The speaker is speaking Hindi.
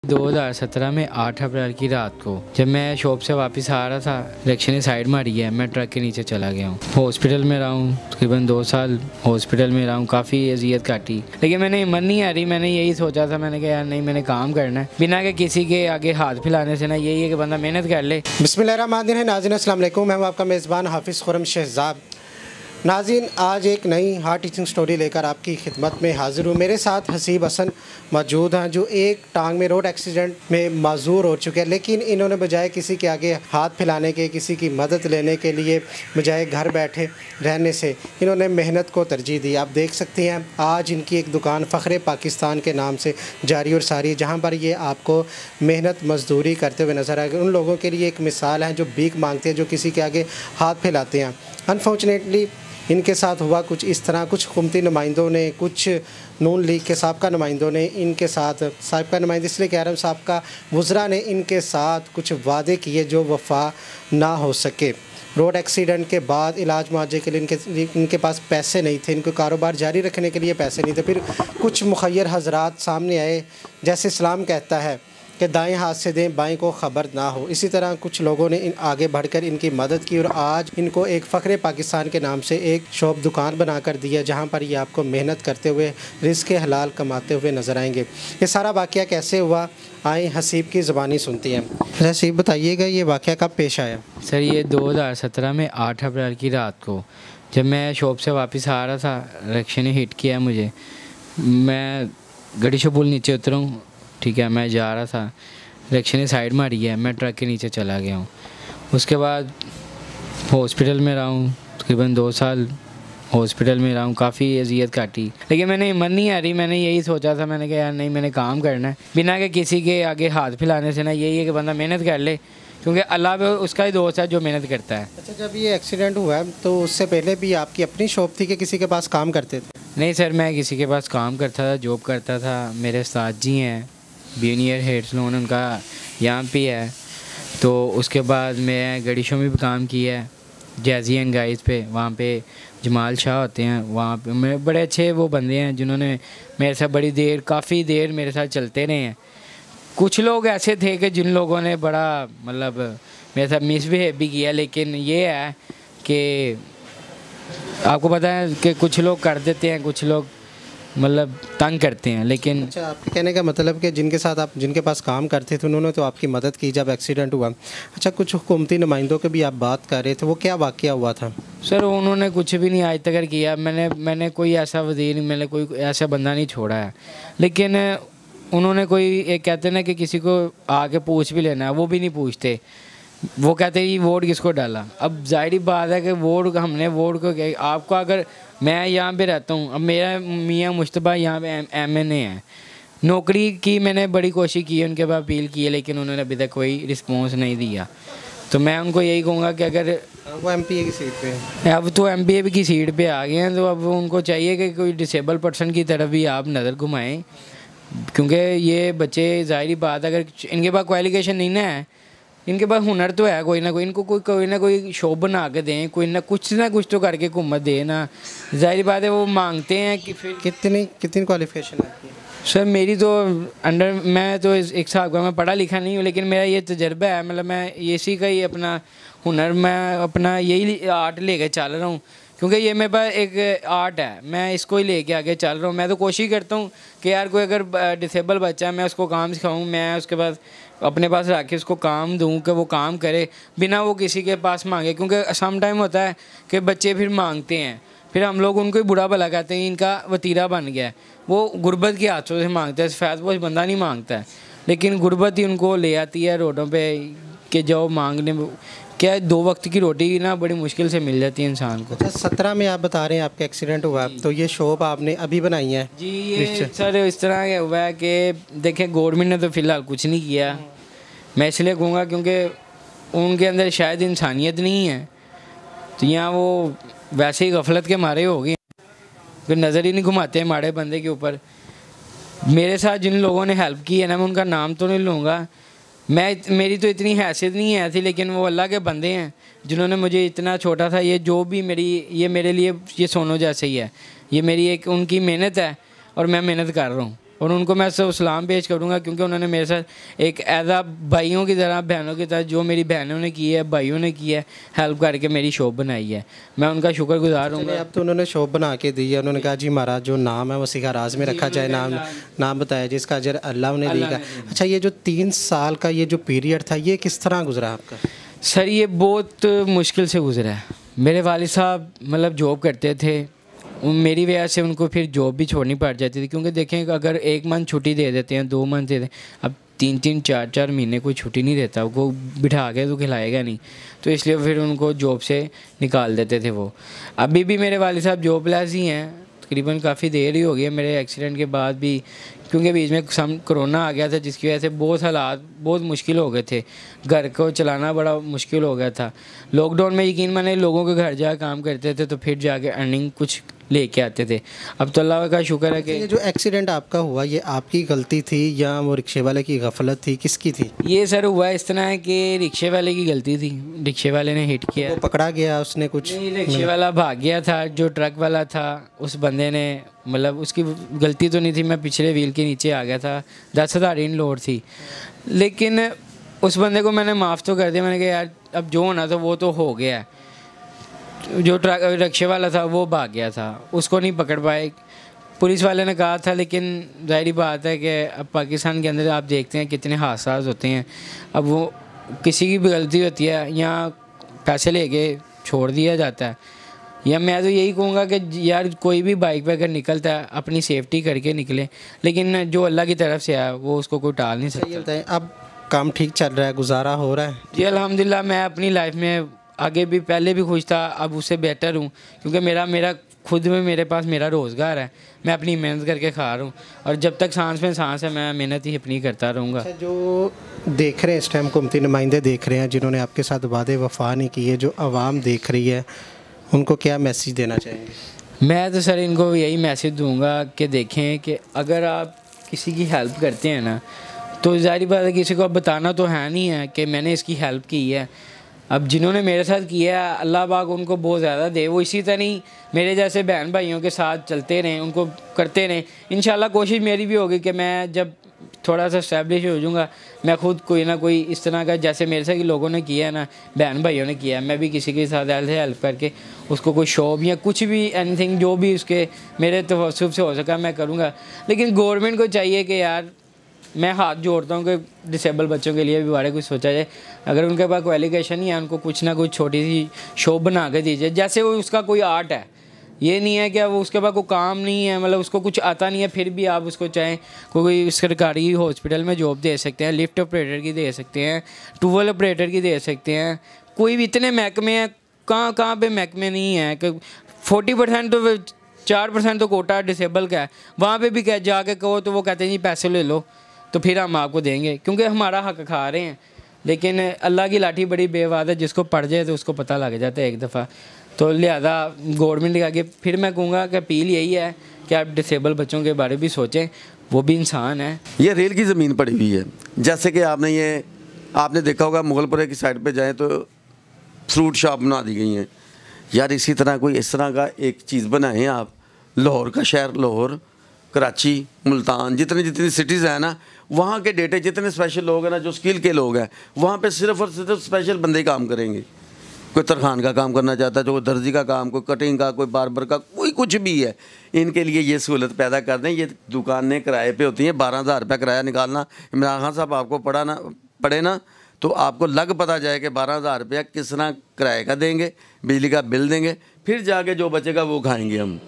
2017 में 8 अप्रैल की रात को जब मैं शॉप से वापस आ रहा था, रिक्शे ने साइड मारी है, मैं ट्रक के नीचे चला गया हूँ। हॉस्पिटल में रहा हूँ, तकरीबन 2 साल हॉस्पिटल में रहा हूँ। काफ़ी अजियत काटी, लेकिन मैंने हिम्मत नहीं आ रही। मैंने यही सोचा था, मैंने कहा यार नहीं, मैंने काम करना है बिना के किसी के आगे हाथ फैलाने से। ना यही है कि बंदा मेहनत कर ले। बिस्मिल्लाहिर्रहमानिर्रहीम। नाज़रीन अस्सलाम वालेकुम, मैं हूँ आपका मेज़बान हाफिज़ खुर्रम शहज़ाद। नाज़रीन, आज एक नई हार्ट टीचिंग स्टोरी लेकर आपकी खिदमत में हाज़िर हूँ। मेरे साथ हसीब हसन मौजूद हैं, जो एक टांग में रोड एक्सीडेंट में माजूर हो चुके हैं, लेकिन इन्होंने बजाय किसी के आगे हाथ फैलाने के, किसी की मदद लेने के लिए, बजाय घर बैठे रहने से इन्होंने मेहनत को तरजीह दी। आप देख सकते हैं आज इनकी एक दुकान फ़ख्रे पाकिस्तान के नाम से जारी और सारी, जहाँ पर ये आपको मेहनत मजदूरी करते हुए नज़र आएगा। उन लोगों के लिए एक मिसाल है जो भीख मांगते हैं, जो किसी के आगे हाथ फैलाते हैं। अनफॉर्चुनेटली इनके साथ हुआ कुछ इस तरह। कुछ हुकूमती नुमाइंदों ने, कुछ नून लीग के साबका नुमाइंदों ने इनके साथ, साबका नुमाइंदे इसलिए कह रहा हूँ, साबका वुज़रा ने इनके साथ कुछ वादे किए जो वफ़ा ना हो सके। रोड एक्सीडेंट के बाद इलाज मुआवजे के लिए इनके पास पैसे नहीं थे, इनको कारोबार जारी रखने के लिए पैसे नहीं थे। फिर कुछ मुखय्यर हजरात सामने आए, जैसे इस्लाम कहता है कि दाएं हाथ से दें, बाएं को ख़बर ना हो। इसी तरह कुछ लोगों ने आगे बढ़कर इनकी मदद की और आज इनको एक फ़ख्रे पाकिस्तान के नाम से एक शॉप दुकान बना कर दी है, जहाँ पर ये आपको मेहनत करते हुए रिज़्क़ हलाल कमाते हुए नज़र आएंगे। ये सारा वाक़या कैसे हुआ, आए हसीब की ज़बानी सुनती हैं। हसीब, बताइएगा ये वाक़या कब पेश आया? सर, ये 2017 में 8 अप्रैल की रात को जब मैं शॉप से वापस आ रहा था, रिक्शे ने हिट किया मुझे। मैं गड़ी से पुल नीचे उतरा हूँ, ठीक है, मैं जा रहा था, रिक्शे ने साइड मारी है, मैं ट्रक के नीचे चला गया हूँ। उसके बाद हॉस्पिटल में रहा हूँ, तकरीबन 2 साल हॉस्पिटल में रहा हूँ। काफ़ी अजियत काटी, लेकिन मैंने हिम्मत नहीं आ रही। मैंने यही सोचा था, मैंने कहा यार नहीं, मैंने काम करना है बिना के किसी के आगे हाथ फैलाने से। ना यही है कि बंदा मेहनत कर ले, क्योंकि अल्लाह पे उसका ही दोस्त है जो मेहनत करता है। अच्छा, जब ये एक्सीडेंट हुआ है तो उससे पहले भी आपकी अपनी शॉप थी कि किसी के पास काम करते थे? नहीं सर, मैं किसी के पास काम करता था, जॉब करता था। मेरे उस्ताद जी हैं, बीनियर हेड सलून उनका यहाँ पे है। तो उसके बाद मैं गड़ीशों में भी काम किया है, जैज़ी एंड गाइस पे। वहाँ पे जमाल शाह होते हैं, वहाँ पे मेरे बड़े अच्छे वो बंदे हैं जिन्होंने मेरे साथ बड़ी देर, काफ़ी देर मेरे साथ चलते रहे हैं। कुछ लोग ऐसे थे कि जिन लोगों ने बड़ा मतलब मेरे साथ मिसबिहेव भी किया, लेकिन ये है कि आपको पता है कि कुछ लोग कर देते हैं, कुछ लोग मतलब तंग करते हैं। लेकिन अच्छा, आपके कहने का मतलब कि जिनके पास काम करते थे उन्होंने तो आपकी मदद की जब एक्सीडेंट हुआ। अच्छा, कुछ हुकूमती नुमाइंदों के भी आप बात कर रहे थे, वो क्या वाक़या हुआ था? सर, उन्होंने कुछ भी नहीं आज तक किया। मैंने कोई ऐसा वज़ीर, मैंने कोई ऐसा बंदा नहीं छोड़ा है। लेकिन उन्होंने कोई एक कहते ना कि किसी को आके पूछ भी लेना है, वो भी नहीं पूछते। वो कहते हैं ये वोट किसको डाला। अब ज़ाहिर बात है कि वोट हमने वोट को, आपको अगर मैं यहाँ पे रहता हूँ, अब मेरा मियाँ मुश्तबा यहाँ पे MNA है, नौकरी की मैंने बड़ी कोशिश की है, उनके पास अपील की है, लेकिन उन्होंने अभी तक कोई रिस्पॉन्स नहीं दिया। तो मैं उनको यही कहूँगा कि अगर वो MPA की सीट पे है, अब तो MPA की सीट पे आ गए हैं, तो अब उनको चाहिए कि कोई डिसेबल पर्सन की तरफ भी आप नज़र घुमाएँ, क्योंकि ये बच्चे ज़ाहिर बात अगर इनके पास क्वालिफिकेशन नहीं ना है, इनके पास हुनर तो है कोई ना कोई, इनको कोई ना कोई शो बना के दें, कोई ना कुछ तो करके हुकूमत दे ना। ज़ाहिर बात है वो मांगते हैं कि फिर कितनी क्वालिफिकेशन है? सर, मेरी तो मैं तो एक हिसाब का मैं पढ़ा लिखा नहीं हूँ, लेकिन मेरा ये तजर्बा है, मतलब मैं इसी का ही अपना हुनर, मैं अपना यही आर्ट लेके चल रहा हूँ, क्योंकि ये मेरे पास एक आर्ट है, मैं इसको ही लेके आगे चल रहा हूँ। मैं तो कोशिश करता हूँ कि यार कोई अगर डिसेबल बच्चा है, मैं उसको काम सिखाऊँ, मैं उसके पास अपने पास रख के उसको काम दूँ कि वो काम करे बिना वो किसी के पास मांगे। क्योंकि सम टाइम होता है कि बच्चे फिर मांगते हैं, फिर हम लोग उनको ही बुरा भला कहते हैं, इनका वतीरा बन गया है। वो गुर्बत के हाथों से मांगते हैं, फैज़पोश बंदा नहीं मांगता है, लेकिन गुर्बत ही उनको ले आती है रोडों पे कि जाओ मांगने। क्या 2 वक्त की रोटी ना बड़ी मुश्किल से मिल जाती है इंसान को। अच्छा, 17 में आप बता रहे हैं आपका एक्सीडेंट हुआ, तो ये शॉप आपने अभी बनाई है? जी, ये सर इस तरह का हुआ है कि देखें, गवर्नमेंट ने तो फ़िलहाल कुछ नहीं किया। मैं इसलिए कहूँगा क्योंकि उनके अंदर शायद इंसानियत नहीं है, तो यहाँ वो वैसे ही गफलत के मारे हो गए, फिर नज़र ही नहीं घुमाते हैं माड़े बंदे के ऊपर। मेरे साथ जिन लोगों ने हेल्प की है ना, मैं उनका नाम तो नहीं लूँगा, मेरी तो इतनी हैसियत नहीं है थी, लेकिन वो अल्लाह के बंदे हैं जिन्होंने मुझे इतना छोटा था, ये जो भी ये मेरे लिए ये सोनों जैसे ही है, ये मेरी एक उनकी मेहनत है और मैं मेहनत कर रहा हूँ। और उनको मैं सब सलाम पेश करूँगा, क्योंकि उन्होंने मेरे साथ एक एज आ भाइयों की तरह, बहनों की तरह, जो मेरी बहनों ने की है, भाइयों ने की है, हेल्प करके मेरी शॉप बनाई है। मैं उनका शुक्रगुजार हूँ। अब तो उन्होंने शॉप बना के दी है, उन्होंने कहा जी हमारा जो नाम है वो सिखा राज में रखा जाए, नाम बताया जिसका अजर अल्लाह उन्हें देगा। अच्छा, ये जो 3 साल का ये जो पीरियड था ये किस तरह गुजरा आपका? सर ये बहुत मुश्किल से गुजरा है। मेरे वालिद साहब मतलब जॉब करते थे, मेरी वजह से उनको फिर जॉब भी छोड़नी पड़ जाती थी, क्योंकि देखें अगर 1 मंथ छुट्टी दे देते हैं, 2 मंथ दे दें, अब 3-3 4-4 महीने कोई छुट्टी नहीं देता, वो बिठा के तो खिलाएगा नहीं, तो इसलिए फिर उनको जॉब से निकाल देते थे वो। अभी भी मेरे वालिद साहब जॉबलेस ही हैं, तकरीबन काफ़ी देर ही हो गई है मेरे एक्सीडेंट के बाद भी, क्योंकि बीच में कोरोना आ गया था, जिसकी वजह से बहुत हालात बहुत मुश्किल हो गए थे, घर को चलाना बड़ा मुश्किल हो गया था। लॉकडाउन में यकीन माने लोगों के घर जा काम करते थे, तो फिर जाके अर्निंग कुछ लेके आते थे। अब तो अल्लाह का शुक्र है कि ये जो एक्सीडेंट आपका हुआ ये आपकी गलती थी या वो रिक्शे वाले की गफलत थी, किसकी थी? ये सर हुआ इस तरह है कि रिक्शे वाले की गलती थी, रिक्शे वाले ने हिट किया। वो पकड़ा गया, उसने कुछ नहीं, रिक्शे वाला भाग गया था, जो ट्रक वाला था उस बंदे ने, मतलब उसकी गलती तो नहीं थी, मैं पिछले व्हील के नीचे आ गया था, 10,000 इन लोड थी, लेकिन उस बंदे को मैंने माफ़ तो कर दिया। मैंने कहा यार अब जो होना था वो तो हो गया है। जो ट्रक रिक्शे वाला था वो भाग गया था, उसको नहीं पकड़ पाए, पुलिस वाले ने कहा था, लेकिन ज़ाहिर बात है कि अब पाकिस्तान के अंदर आप देखते हैं कितने हादसा होते हैं। अब वो किसी की भी गलती होती है, यहाँ पैसे लेके छोड़ दिया जाता है। या मैं तो यही कहूँगा कि यार कोई भी बाइक पे अगर निकलता है अपनी सेफ्टी करके निकले, लेकिन जो अल्लाह की तरफ से है वो उसको कोई टाल नहीं सकता। ये बताएं, अब काम ठीक चल रहा है, गुजारा हो रहा है? जी अल्हम्दुलिल्लाह, मैं अपनी लाइफ में आगे भी पहले भी खुश था, अब उससे बेटर हूँ, क्योंकि मेरा खुद में मेरे पास मेरा रोज़गार है, मैं अपनी मेहनत करके खा रहा हूँ, और जब तक सांस में सांस है मैं मेहनत ही अपनी करता रहूँगा। अच्छा, जो देख रहे हैं इस टाइम हुकूमती नुमाइंदे देख रहे हैं जिन्होंने आपके साथ वादे वफा नहीं किए, जो आवाम देख रही है, उनको क्या मैसेज देना चाहेंगे? मैं तो सर इनको यही मैसेज दूँगा कि देखें कि अगर आप किसी की हेल्प करते हैं ना, तो ज़ाहिर बात है किसी को अब बताना तो है नहीं है कि मैंने इसकी हेल्प की है। अब जिन्होंने मेरे साथ किया है अल्लाह पाक उनको बहुत ज़्यादा दे, वो इसी तरह मेरे जैसे बहन भाइयों के साथ चलते रहें, उनको करते रहें। इंशाल्लाह कोशिश मेरी भी होगी कि मैं जब थोड़ा सा इस्टेब्लिश हो जाऊँगा, मैं खुद कोई ना कोई इस तरह का, जैसे मेरे साथ लोगों ने किया है ना, बहन भाइयों ने किया है, मैं भी किसी के साथ ऐसे हेल्प करके उसको कोई शॉप या कुछ भी एनीथिंग जो भी उसके मेरे तवस्सुब से हो सका मैं करूँगा। लेकिन गवर्नमेंट को चाहिए कि यार, मैं हाथ जोड़ता हूँ कि डिसेबल बच्चों के लिए भी बारे कुछ सोचा जाए। अगर उनके पास क्वालिफिकेशन नहीं है, उनको कुछ ना कुछ छोटी सी शॉप बना के दीजिए, जैसे वो उसका कोई आर्ट है। ये नहीं है कि वो उसके पास कोई काम नहीं है, मतलब उसको कुछ आता नहीं है, फिर भी आप उसको चाहें कोई सरकारी हॉस्पिटल में जॉब दे सकते हैं, लिफ्ट ऑपरेटर की दे सकते हैं, ट्यूबवेल ऑपरेटर की दे सकते हैं, कोई भी इतने महकमे हैं, कहाँ पे महकमे नहीं है कि 40% तो 4% तो कोटा डिसेबल का है, वहाँ पे भी कह जाके कहो तो वो कहते हैं जी पैसे ले लो, तो फिर हम आपको देंगे, क्योंकि हमारा हक खा रहे हैं। लेकिन अल्लाह की लाठी बड़ी बेवाद है, जिसको पड़ जाए तो उसको पता लग जाता है एक दफ़ा। तो लिहाजा गवर्नमेंट के आगे फिर मैं कहूँगा कि अपील यही है कि आप डिसेबल बच्चों के बारे में भी सोचें, वो भी इंसान है। ये रेल की ज़मीन पड़ी हुई है, जैसे कि आपने देखा होगा मुगलपुरे की साइड पे जाएं तो फ्रूट शॉप बना दी गई हैं। यार इसी तरह कोई इस तरह का एक चीज़ बनाएं आप। लाहौर का शहर, लाहौर, कराची, मुल्तान, जितनी सिटीज़ हैं ना, वहाँ के डेटे जितने स्पेशल लोग हैं ना, जो स्किल के लोग हैं, वहाँ पे सिर्फ और सिर्फ स्पेशल बंदे ही काम करेंगे। कोई तरखान का काम करना चाहता है, तो कोई दर्जी का काम, कोई कटिंग का, कोई बार्बर का, कोई कुछ भी है, इनके लिए ये सहूलत पैदा कर दें। ये दुकानें किराए पे होती हैं, 12,000 रुपये किराया निकालना। इमरान खान साहब आपको पड़े ना तो आपको लग पता जाए कि 12,000 रुपया किस तरह किराए का देंगे, बिजली का बिल देंगे, फिर जाके जो बचेगा वो खाएँगे हम।